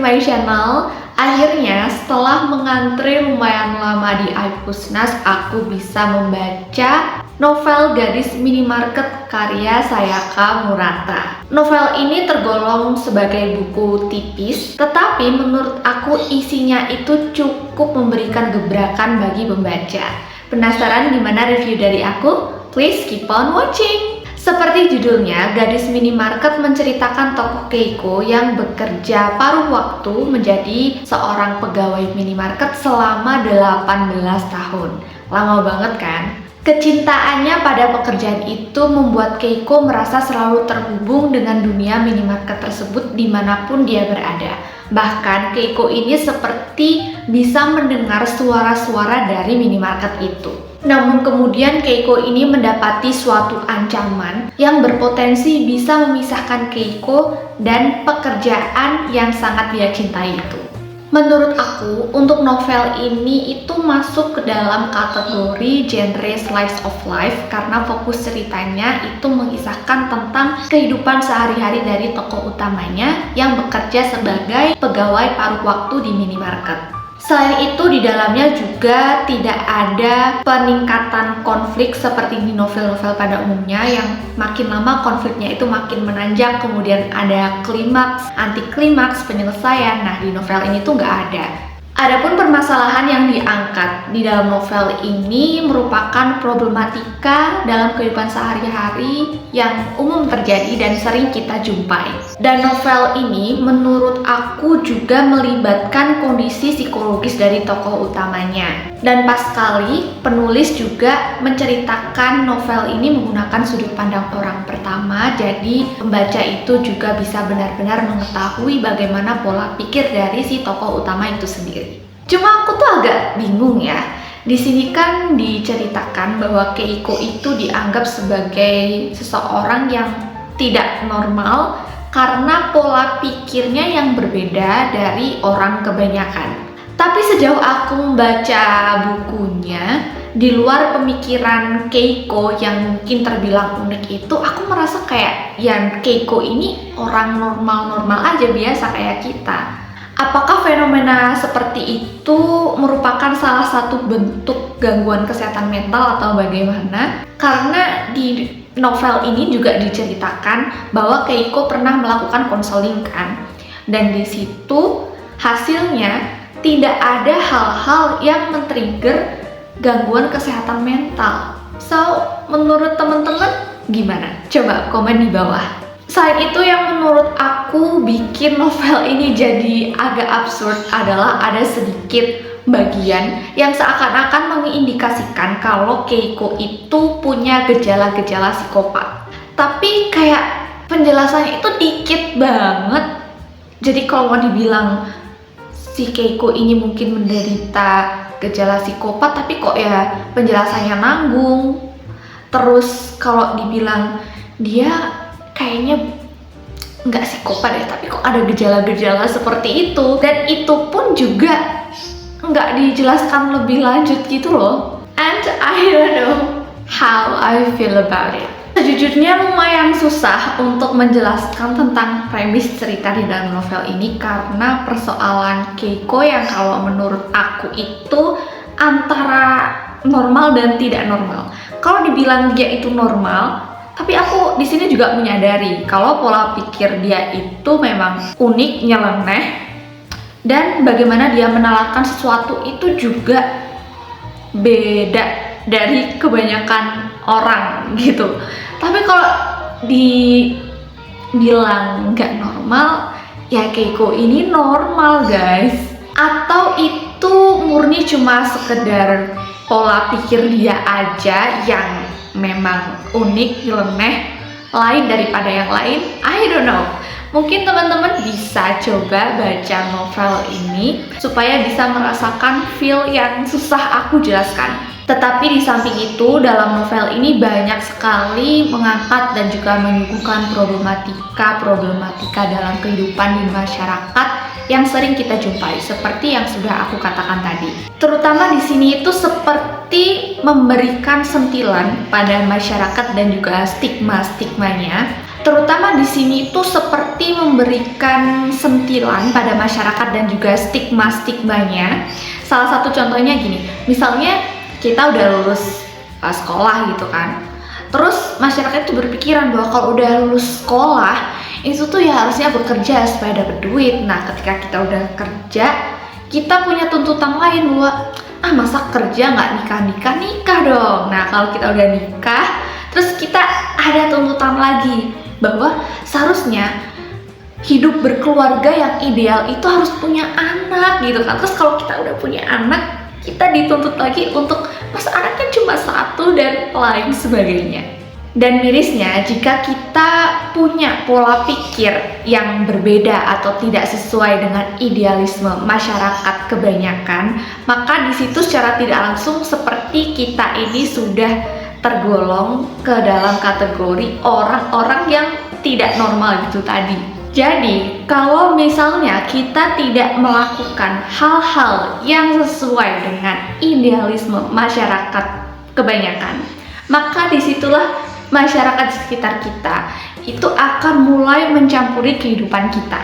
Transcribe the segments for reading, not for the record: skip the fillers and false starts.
my channel. Akhirnya setelah mengantri lumayan lama di iPusnas, aku bisa membaca novel Gadis Minimarket karya Sayaka Murata. Novel ini tergolong sebagai buku tipis, tetapi menurut aku isinya itu cukup memberikan gebrakan bagi pembaca. Penasaran gimana review dari aku? Please keep on watching! Seperti judulnya, Gadis Minimarket menceritakan tokoh Keiko yang bekerja paruh waktu menjadi seorang pegawai minimarket selama 18 tahun. Lama banget kan? Kecintaannya pada pekerjaan itu membuat Keiko merasa selalu terhubung dengan dunia minimarket tersebut dimanapun dia berada. Bahkan Keiko ini seperti bisa mendengar suara-suara dari minimarket itu. Namun kemudian Keiko ini mendapati suatu ancaman yang berpotensi bisa memisahkan Keiko dan pekerjaan yang sangat dia cintai itu. Menurut aku, untuk novel ini itu masuk ke dalam kategori genre slice of life karena fokus ceritanya itu mengisahkan tentang kehidupan sehari-hari dari tokoh utamanya yang bekerja sebagai pegawai paruh waktu di minimarket. Selain itu, di dalamnya juga tidak ada peningkatan konflik seperti di novel-novel pada umumnya yang makin lama konfliknya itu makin menanjak, kemudian ada klimaks, anti klimaks, penyelesaian. Nah, di novel ini tuh nggak ada. Adapun permasalahan yang diangkat di dalam novel ini merupakan problematika dalam kehidupan sehari-hari yang umum terjadi dan sering kita jumpai. Dan novel ini menurut aku juga melibatkan kondisi psikologis dari tokoh utamanya. Dan pas sekali penulis juga menceritakan novel ini menggunakan sudut pandang orang pertama, jadi pembaca itu juga bisa benar-benar mengetahui bagaimana pola pikir dari si tokoh utama itu sendiri. Cuma aku tuh agak bingung ya. Di sini kan diceritakan bahwa Keiko itu dianggap sebagai seseorang yang tidak normal karena pola pikirnya yang berbeda dari orang kebanyakan. Tapi sejauh aku membaca bukunya, di luar pemikiran Keiko yang mungkin terbilang unik itu, aku merasa kayak yang Keiko ini orang normal-normal aja, biasa kayak kita. Apakah fenomena seperti itu merupakan salah satu bentuk gangguan kesehatan mental atau bagaimana? Karena di novel ini juga diceritakan bahwa Keiko pernah melakukan konseling kan, dan di situ hasilnya tidak ada hal-hal yang men-trigger gangguan kesehatan mental. So, menurut teman-teman gimana? Coba komen di bawah. Selain itu, yang menurut aku bikin novel ini jadi agak absurd adalah ada sedikit bagian yang seakan-akan mengindikasikan kalau Keiko itu punya gejala-gejala psikopat. Tapi kayak penjelasannya itu dikit banget. Jadi kalau mau dibilang si Keiko ini mungkin menderita gejala psikopat, tapi kok ya penjelasannya nanggung. Terus kalau dibilang dia kayaknya nggak psikopat ya, tapi kok ada gejala-gejala seperti itu, dan itu pun juga nggak dijelaskan lebih lanjut gitu loh. And I don't know how I feel about it. Sejujurnya lumayan susah untuk menjelaskan tentang premis cerita di dalam novel ini karena persoalan Keiko yang kalau menurut aku itu antara normal dan tidak normal. Kalau dibilang dia itu normal, tapi aku di sini juga menyadari kalau pola pikir dia itu memang unik, nyeleneh, dan bagaimana dia menalarkan sesuatu itu juga beda dari kebanyakan orang gitu. Tapi kalau dibilang nggak normal, ya Keiko ini normal guys. Atau itu murni cuma sekedar pola pikir dia aja yang memang unik, nyeleneh, lain daripada yang lain. I don't know. Mungkin teman-teman bisa coba baca novel ini supaya bisa merasakan feel yang susah aku jelaskan. Tetapi di samping itu, dalam novel ini banyak sekali mengangkat dan juga menyuguhkan problematika dalam kehidupan di masyarakat yang sering kita jumpai, seperti yang sudah aku katakan tadi. Terutama di sini itu seperti memberikan sentilan pada masyarakat dan juga stigma-stigmanya terutama di sini itu seperti memberikan sentilan pada masyarakat dan juga stigma-stigmanya. Salah satu contohnya gini, misalnya kita udah lulus sekolah gitu kan, terus masyarakat itu berpikiran bahwa kalau udah lulus sekolah itu tuh ya harusnya bekerja supaya dapat duit. Nah, ketika kita udah kerja, kita punya tuntutan lain bahwa masa kerja nggak nikah dong. Nah, kalau kita udah nikah, terus kita ada tuntutan lagi bahwa seharusnya hidup berkeluarga yang ideal itu harus punya anak gitu kan. Terus kalau kita udah punya anak, kita dituntut lagi untuk masa anaknya cuma satu dan lain sebagainya. Dan mirisnya, jika kita punya pola pikir yang berbeda atau tidak sesuai dengan idealisme masyarakat kebanyakan, maka di situ secara tidak langsung seperti kita ini sudah tergolong ke dalam kategori orang-orang yang tidak normal gitu tadi. Jadi, kalau misalnya kita tidak melakukan hal-hal yang sesuai dengan idealisme masyarakat kebanyakan, maka disitulah masyarakat sekitar kita itu akan mulai mencampuri kehidupan kita.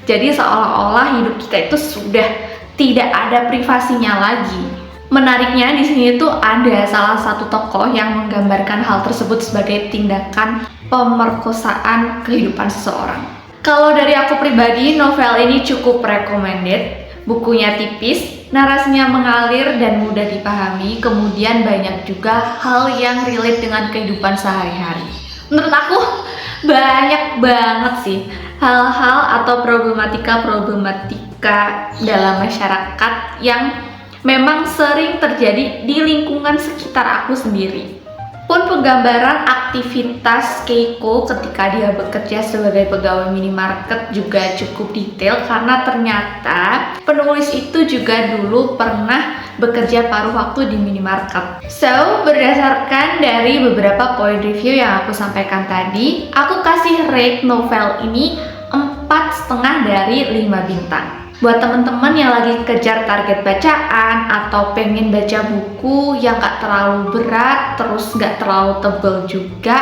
Jadi seolah-olah hidup kita itu sudah tidak ada privasinya lagi. Menariknya di sini tuh ada salah satu tokoh yang menggambarkan hal tersebut sebagai tindakan pemerkosaan kehidupan seseorang. Kalau dari aku pribadi, novel ini cukup recommended. Bukunya tipis, narasinya mengalir dan mudah dipahami, kemudian banyak juga hal yang relate dengan kehidupan sehari-hari. Menurut aku banyak banget sih hal-hal atau problematika dalam masyarakat yang memang sering terjadi di lingkungan sekitar aku sendiri. Pun penggambaran aktivitas Keiko ketika dia bekerja sebagai pegawai minimarket juga cukup detail, karena ternyata penulis itu juga dulu pernah bekerja paruh waktu di minimarket. So, berdasarkan dari beberapa poin review yang aku sampaikan tadi, aku kasih rate novel ini 4,5 dari 5 bintang. Buat teman-teman yang lagi kejar target bacaan atau pengen baca buku yang gak terlalu berat, terus gak terlalu tebel juga,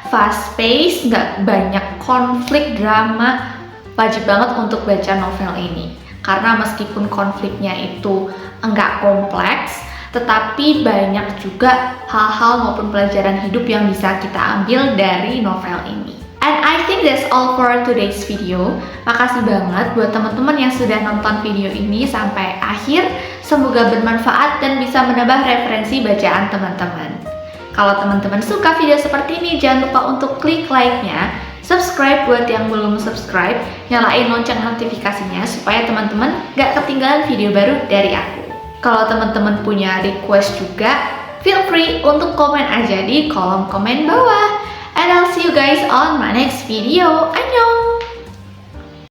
fast pace, gak banyak konflik drama, wajib banget untuk baca novel ini. Karena meskipun konfliknya itu enggak kompleks, tetapi banyak juga hal-hal maupun pelajaran hidup yang bisa kita ambil dari novel ini. And I think that's all for today's video. Makasih banget buat teman-teman yang sudah nonton video ini sampai akhir. Semoga bermanfaat dan bisa menambah referensi bacaan teman-teman. Kalau teman-teman suka video seperti ini, jangan lupa untuk klik like-nya, subscribe buat yang belum subscribe, nyalain lonceng notifikasinya supaya teman-teman gak ketinggalan video baru dari aku. Kalau teman-teman punya request juga, feel free untuk komen aja di kolom komen bawah. And I'll see you guys on my next video. Annyeong!